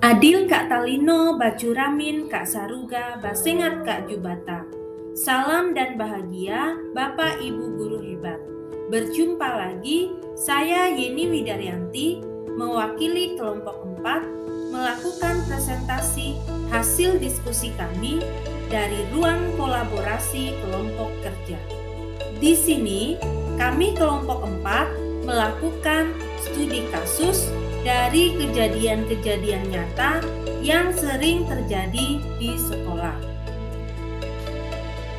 Adil Kak Talino, Bacuramin, Kak Saruga, Basengat Kak Jubata. Salam dan bahagia Bapak Ibu Guru hebat. Berjumpa lagi, saya Yeni Widaryanti, mewakili kelompok 4, melakukan presentasi hasil diskusi kami dari ruang kolaborasi kelompok kerja. Di sini, kami kelompok 4 melakukan studi kasus dari kejadian-kejadian nyata yang sering terjadi di sekolah.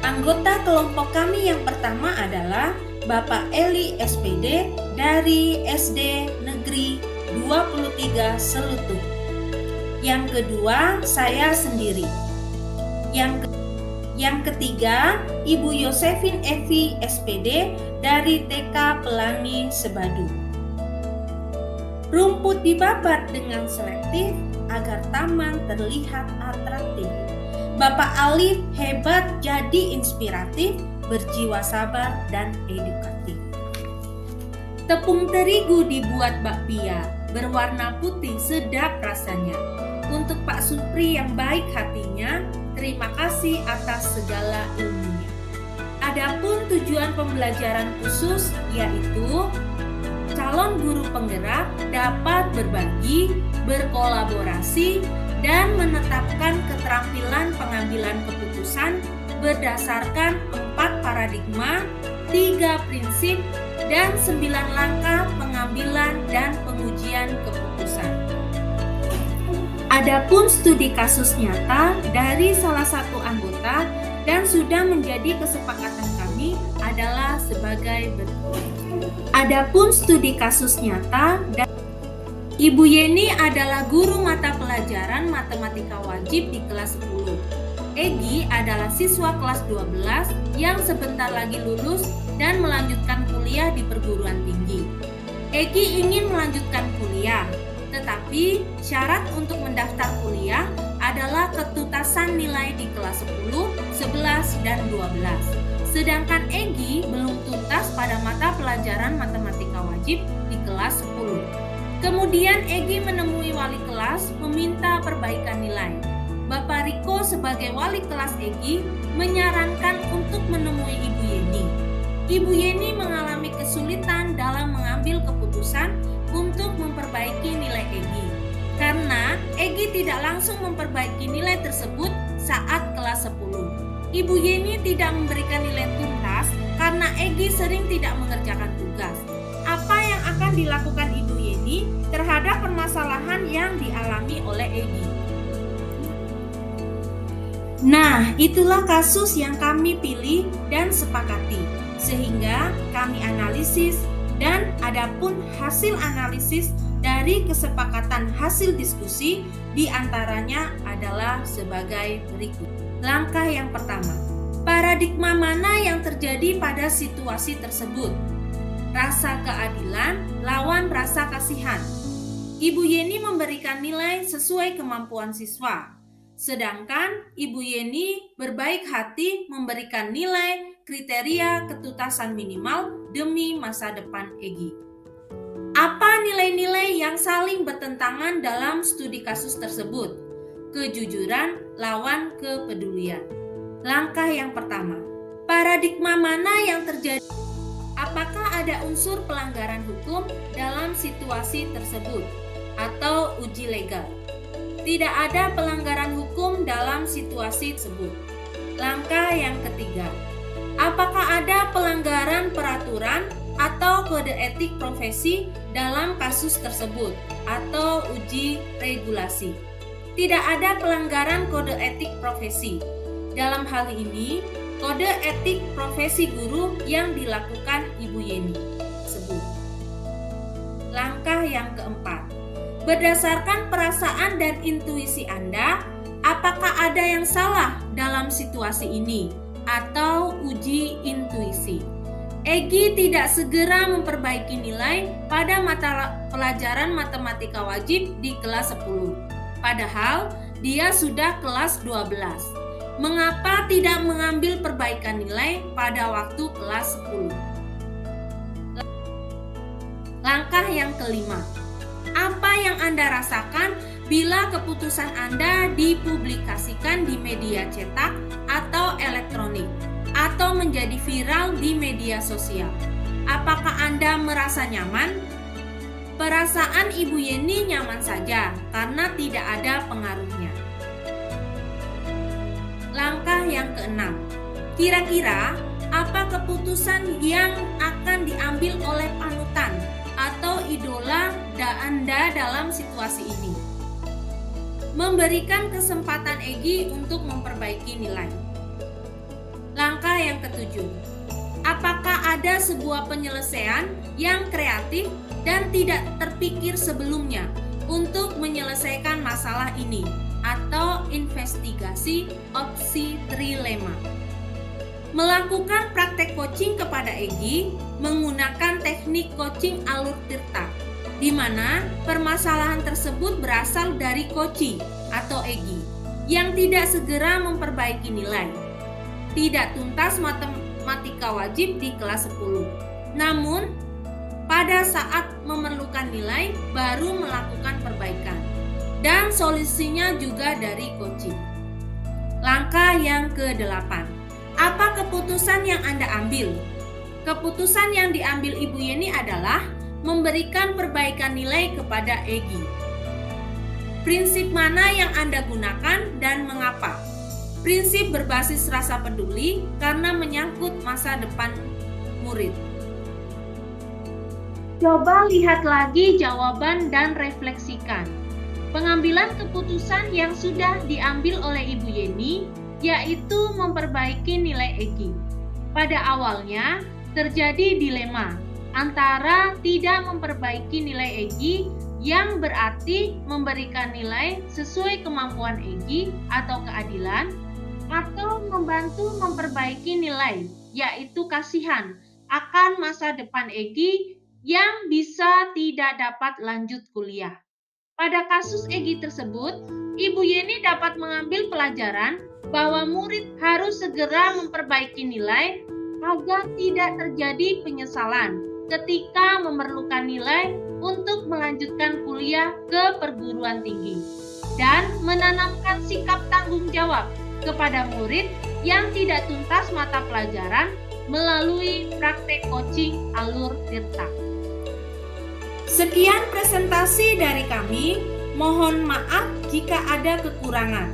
Anggota kelompok kami yang pertama adalah Bapak Eli SPD dari SD Negeri 23 Selutuh. Yang kedua, saya sendiri. Yang ketiga, Ibu Yosefin Evi SPD dari TK Pelangi Sebadu. Rumput dibabat dengan selektif agar taman terlihat atraktif. Bapak Alif hebat jadi inspiratif, berjiwa sabar dan edukatif. Tepung terigu dibuat bakpia, berwarna putih sedap rasanya. Untuk Pak Supri yang baik hatinya, terima kasih atas segala ilmunya. Adapun tujuan pembelajaran khusus yaitu calon guru penggerak dapat berbagi, berkolaborasi, dan menetapkan keterampilan pengambilan keputusan berdasarkan 4 paradigma, 3 prinsip, dan 9 langkah pengambilan dan pengujian keputusan. Adapun studi kasus nyata dari salah satu anggota dan sudah menjadi kesepakatan kami adalah sebagai berikut. Adapun studi kasus nyata, Ibu Yeni adalah guru mata pelajaran matematika wajib di kelas 10. Egi adalah siswa kelas 12 yang sebentar lagi lulus dan melanjutkan kuliah di perguruan tinggi. Egi ingin melanjutkan kuliah, tetapi syarat untuk mendaftar kuliah adalah ketutasan nilai di kelas 10, 11, dan 12. Sedangkan Egi belum tuntas pada mata pelajaran matematika wajib di kelas 10. Kemudian Egi menemui wali kelas meminta perbaikan nilai. Bapak Riko sebagai wali kelas Egi menyarankan untuk menemui Ibu Yeni. Ibu Yeni mengalami kesulitan dalam mengambil keputusan untuk memperbaiki nilai Egi. Karena Egi tidak langsung memperbaiki nilai tersebut saat kelas 10. Ibu Yeni tidak memberikan nilai tuntas karena Egi sering tidak mengerjakan tugas. Apa yang akan dilakukan Ibu Yeni terhadap permasalahan yang dialami oleh Egi? Nah, itulah kasus yang kami pilih dan sepakati, sehingga kami analisis dan adapun hasil analisis dari kesepakatan hasil diskusi diantaranya adalah sebagai berikut. Langkah yang pertama, paradigma mana yang terjadi pada situasi tersebut? Rasa keadilan lawan rasa kasihan. Ibu Yeni memberikan nilai sesuai kemampuan siswa. Sedangkan Ibu Yeni berbaik hati memberikan nilai kriteria ketutasan minimal demi masa depan Egi. Apa nilai-nilai yang saling bertentangan dalam studi kasus tersebut? Kejujuran lawan kepedulian. Langkah yang pertama, paradigma mana yang terjadi? Apakah ada unsur pelanggaran hukum dalam situasi tersebut atau uji legal? Tidak ada pelanggaran hukum dalam situasi tersebut. Langkah yang ketiga, apakah ada pelanggaran peraturan atau kode etik profesi dalam kasus tersebut atau uji regulasi? Tidak ada pelanggaran kode etik profesi. Dalam hal ini, kode etik profesi guru yang dilakukan Ibu Yeni sebut. Langkah yang keempat, berdasarkan perasaan dan intuisi Anda, apakah ada yang salah dalam situasi ini atau uji intuisi? Egi tidak segera memperbaiki nilai pada mata pelajaran matematika wajib di kelas 10. Padahal dia sudah kelas 12. Mengapa tidak mengambil perbaikan nilai pada waktu kelas 10? Langkah yang kelima, apa yang Anda rasakan bila keputusan Anda dipublikasikan di media cetak atau elektronik atau menjadi viral di media sosial. Apakah Anda merasa nyaman? Perasaan Ibu Yeni nyaman saja karena tidak ada pengaruhnya. Langkah yang keenam, kira-kira apa keputusan yang akan diambil oleh panutan atau idola Anda dalam situasi ini? Memberikan kesempatan Egy untuk memperbaiki nilai. Langkah yang ketujuh, apakah ada sebuah penyelesaian yang kreatif dan tidak terpikir sebelumnya untuk menyelesaikan masalah ini atau investigasi opsi trilema? Melakukan praktek coaching kepada Egy menggunakan teknik coaching alur tirta, di mana permasalahan tersebut berasal dari Koci atau Egy yang tidak segera memperbaiki nilai, tidak tuntas matematika wajib di kelas 10, namun pada saat memerlukan nilai baru melakukan perbaikan, dan solusinya juga dari Koci. Langkah yang ke-8, apa keputusan yang Anda ambil? Keputusan yang diambil Ibu Yeni adalah memberikan perbaikan nilai kepada Egy. Prinsip mana yang Anda gunakan dan mengapa? Prinsip berbasis rasa peduli karena menyangkut masa depan murid. Coba lihat lagi jawaban dan refleksikan. Pengambilan keputusan yang sudah diambil oleh Ibu Yeni yaitu memperbaiki nilai Egy. Pada awalnya terjadi dilema antara tidak memperbaiki nilai Egy yang berarti memberikan nilai sesuai kemampuan Egy atau keadilan, atau membantu memperbaiki nilai yaitu kasihan akan masa depan Egy yang bisa tidak dapat lanjut kuliah. Pada kasus Egy tersebut, Ibu Yeni dapat mengambil pelajaran bahwa murid harus segera memperbaiki nilai agar tidak terjadi penyesalan ketika memerlukan nilai untuk melanjutkan kuliah ke perguruan tinggi, dan menanamkan sikap tanggung jawab kepada murid yang tidak tuntas mata pelajaran melalui praktek coaching alur tirta. Sekian presentasi dari kami. Mohon maaf jika ada kekurangan.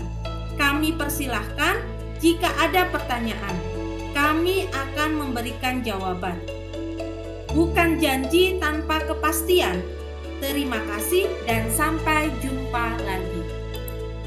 Kami persilahkan jika ada pertanyaan. Kami akan memberikan jawaban. Bukan janji tanpa kepastian. Terima kasih dan sampai jumpa lagi.